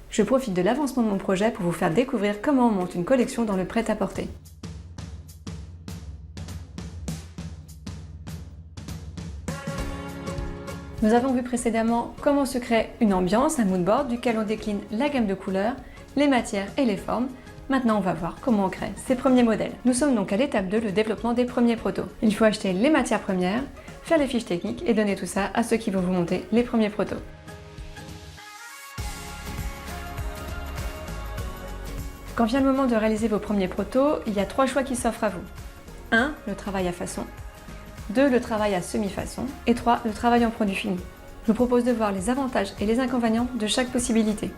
Je profite de l'avancement de mon projet pour vous faire découvrir comment on monte une collection dans le prêt-à-porter. Nous avons vu précédemment comment se crée une ambiance, un moodboard duquel on décline la gamme de couleurs, les matières et les formes. Maintenant, on va voir comment on crée ces premiers modèles. Nous sommes donc à l'étape 2, le développement des premiers protos. Il faut acheter les matières premières, faire les fiches techniques et donner tout ça à ceux qui vont vous monter les premiers protos. Quand vient le moment de réaliser vos premiers protos, il y a 3 choix qui s'offrent à vous. 1. Le travail à façon. 2. Le travail à semi-façon. Et 3. Le travail en produit fini. Je vous propose de voir les avantages et les inconvénients de chaque possibilité.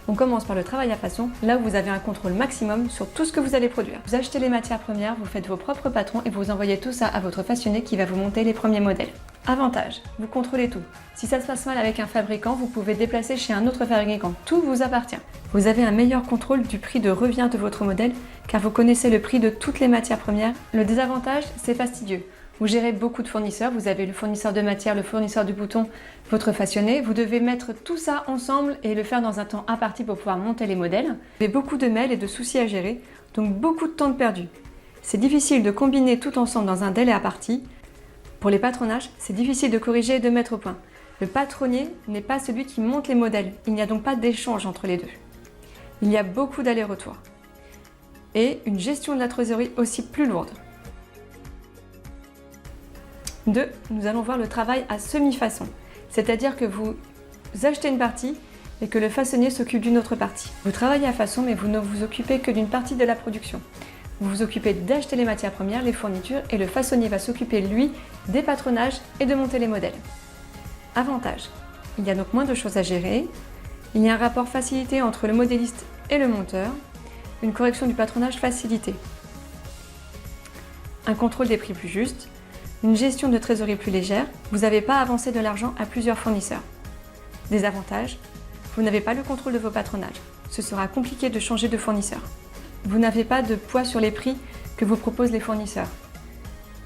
On commence par le travail à façon, là où vous avez un contrôle maximum sur tout ce que vous allez produire. Vous achetez les matières premières, vous faites vos propres patrons et vous envoyez tout ça à votre façonnier qui va vous monter les premiers modèles. Avantage, vous contrôlez tout. Si ça se passe mal avec un fabricant, vous pouvez déplacer chez un autre fabricant. Tout vous appartient. Vous avez un meilleur contrôle du prix de revient de votre modèle car vous connaissez le prix de toutes les matières premières. Le désavantage, c'est fastidieux. Vous gérez beaucoup de fournisseurs, vous avez le fournisseur de matière, le fournisseur du bouton, votre façonné. Vous devez mettre tout ça ensemble et le faire dans un temps imparti pour pouvoir monter les modèles. Vous avez beaucoup de mails et de soucis à gérer, donc beaucoup de temps de perdu. C'est difficile de combiner tout ensemble dans un délai imparti. Pour les patronages, c'est difficile de corriger et de mettre au point. Le patronnier n'est pas celui qui monte les modèles, il n'y a donc pas d'échange entre les deux. Il y a beaucoup d'allers-retours. Et une gestion de la trésorerie aussi plus lourde. 2. Nous allons voir le travail à semi-façon, c'est-à-dire que vous achetez une partie et que le façonnier s'occupe d'une autre partie. Vous travaillez à façon, mais vous ne vous occupez que d'une partie de la production. Vous vous occupez d'acheter les matières premières, les fournitures, et le façonnier va s'occuper, lui, des patronages et de monter les modèles. Avantage, il y a donc moins de choses à gérer, il y a un rapport facilité entre le modéliste et le monteur, une correction du patronage facilitée, un contrôle des prix plus juste, une gestion de trésorerie plus légère, vous n'avez pas avancé de l'argent à plusieurs fournisseurs. Désavantage, vous n'avez pas le contrôle de vos patronages. Ce sera compliqué de changer de fournisseur. Vous n'avez pas de poids sur les prix que vous proposent les fournisseurs.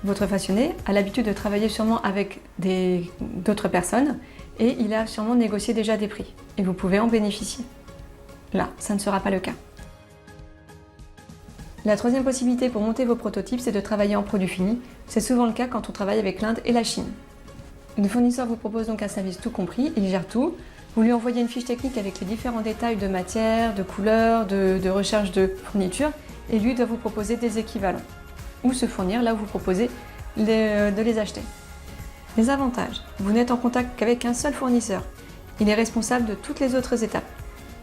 Votre façonné a l'habitude de travailler sûrement avec d'autres personnes et il a sûrement négocié déjà des prix. Et vous pouvez en bénéficier. Là, ça ne sera pas le cas. La troisième possibilité pour monter vos prototypes, c'est de travailler en produit fini. C'est souvent le cas quand on travaille avec l'Inde et la Chine. Le fournisseur vous propose donc un service tout compris, il gère tout. Vous lui envoyez une fiche technique avec les différents détails de matière, de couleur, de recherche de fourniture, et lui doit vous proposer des équivalents, ou se fournir là où vous proposez de les acheter. Les avantages, vous n'êtes en contact qu'avec un seul fournisseur. Il est responsable de toutes les autres étapes.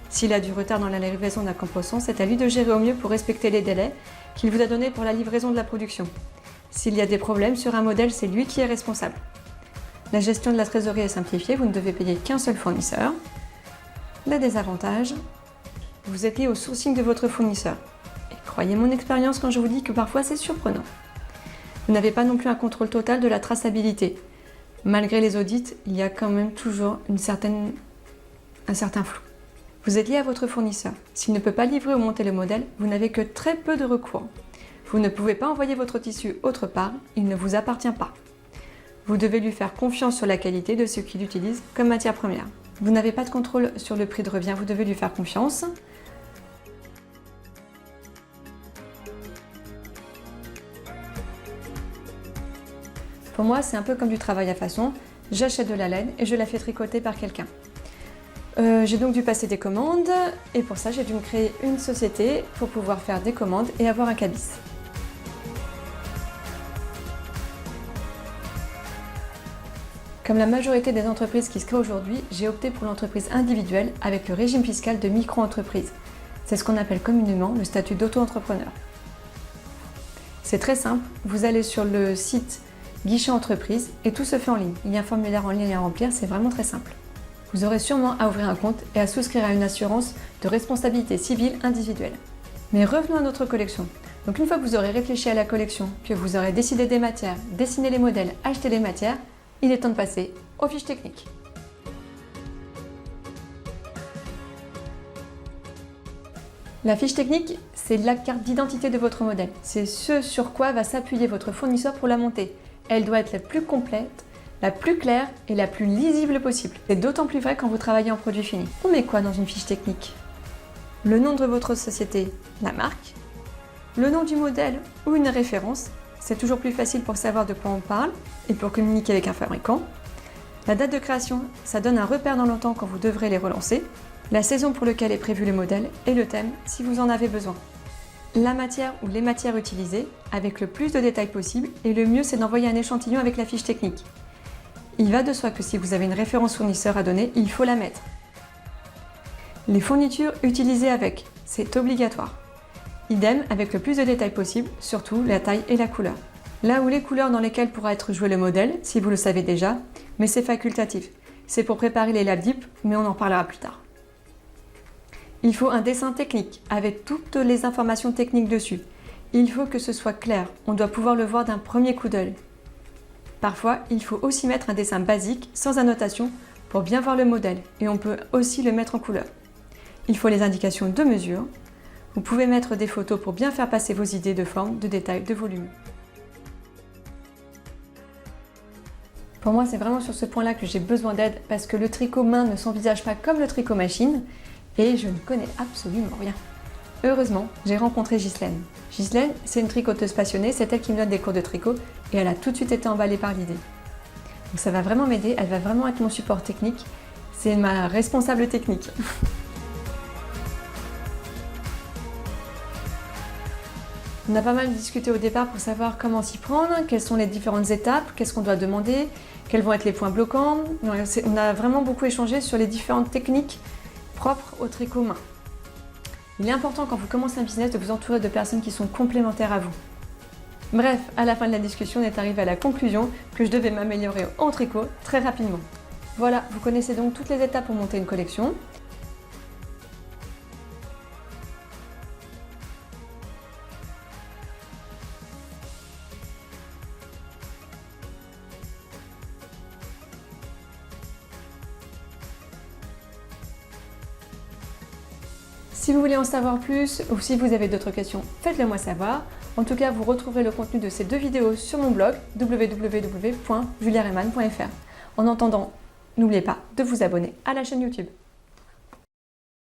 S'il a du retard dans la livraison d'un composant, c'est à lui de gérer au mieux pour respecter les délais qu'il vous a donnés pour la livraison de la production. S'il y a des problèmes sur un modèle, c'est lui qui est responsable. La gestion de la trésorerie est simplifiée, vous ne devez payer qu'un seul fournisseur. Les désavantages, vous êtes lié au sourcing de votre fournisseur. Et croyez mon expérience quand je vous dis que parfois c'est surprenant. Vous n'avez pas non plus un contrôle total de la traçabilité. Malgré les audits, il y a quand même toujours un certain flou. Vous êtes lié à votre fournisseur. S'il ne peut pas livrer ou monter le modèle, vous n'avez que très peu de recours. Vous ne pouvez pas envoyer votre tissu autre part, il ne vous appartient pas. Vous devez lui faire confiance sur la qualité de ce qu'il utilise comme matière première. Vous n'avez pas de contrôle sur le prix de revient, vous devez lui faire confiance. Pour moi, c'est un peu comme du travail à façon. J'achète de la laine et je la fais tricoter par quelqu'un. J'ai donc dû passer des commandes et pour ça j'ai dû me créer une société pour pouvoir faire des commandes et avoir un cabis. Comme la majorité des entreprises qui se créent aujourd'hui, j'ai opté pour l'entreprise individuelle avec le régime fiscal de micro-entreprise. C'est ce qu'on appelle communément le statut d'auto-entrepreneur. C'est très simple, vous allez sur le site Guichet Entreprise et tout se fait en ligne. Il y a un formulaire en ligne à remplir, c'est vraiment très simple. Vous aurez sûrement à ouvrir un compte et à souscrire à une assurance de responsabilité civile individuelle. Mais revenons à notre collection. Donc une fois que vous aurez réfléchi à la collection, que vous aurez décidé des matières, dessiné les modèles, acheté les matières, il est temps de passer aux fiches techniques. La fiche technique, c'est la carte d'identité de votre modèle. C'est ce sur quoi va s'appuyer votre fournisseur pour la monter. Elle doit être la plus complète, la plus claire et la plus lisible possible. C'est d'autant plus vrai quand vous travaillez en produit fini. On met quoi dans une fiche technique? Le nom de votre société, la marque, le nom du modèle ou une référence, c'est toujours plus facile pour savoir de quoi on parle et pour communiquer avec un fabricant. La date de création, ça donne un repère dans le temps quand vous devrez les relancer. La saison pour laquelle est prévu le modèle et le thème si vous en avez besoin. La matière ou les matières utilisées avec le plus de détails possible et le mieux c'est d'envoyer un échantillon avec la fiche technique. Il va de soi que si vous avez une référence fournisseur à donner, il faut la mettre. Les fournitures utilisées avec, c'est obligatoire. Idem avec le plus de détails possible, surtout la taille et la couleur. Là où les couleurs dans lesquelles pourra être joué le modèle, si vous le savez déjà, mais c'est facultatif. C'est pour préparer les lab dips, mais on en parlera plus tard. Il faut un dessin technique avec toutes les informations techniques dessus. Il faut que ce soit clair, on doit pouvoir le voir d'un premier coup d'œil. Parfois, il faut aussi mettre un dessin basique, sans annotation, pour bien voir le modèle, et on peut aussi le mettre en couleur. Il faut les indications de mesure. Vous pouvez mettre des photos pour bien faire passer vos idées de forme, de détail, de volume. Pour moi, c'est vraiment sur ce point-là que j'ai besoin d'aide parce que le tricot main ne s'envisage pas comme le tricot machine et je ne connais absolument rien. Heureusement, j'ai rencontré Ghislaine. Ghislaine, c'est une tricoteuse passionnée, c'est elle qui me donne des cours de tricot et elle a tout de suite été emballée par l'idée. Donc ça va vraiment m'aider, elle va vraiment être mon support technique. C'est ma responsable technique. On a pas mal discuté au départ pour savoir comment s'y prendre, quelles sont les différentes étapes, qu'est-ce qu'on doit demander, quels vont être les points bloquants. On a vraiment beaucoup échangé sur les différentes techniques propres au tricot main. Il est important quand vous commencez un business de vous entourer de personnes qui sont complémentaires à vous. Bref, à la fin de la discussion, on est arrivé à la conclusion que je devais m'améliorer en tricot très rapidement. Voilà, vous connaissez donc toutes les étapes pour monter une collection. Si vous voulez en savoir plus ou si vous avez d'autres questions, faites-le moi savoir. En tout cas, vous retrouverez le contenu de ces deux vidéos sur mon blog www.juliarehmann.fr. En attendant, n'oubliez pas de vous abonner à la chaîne YouTube.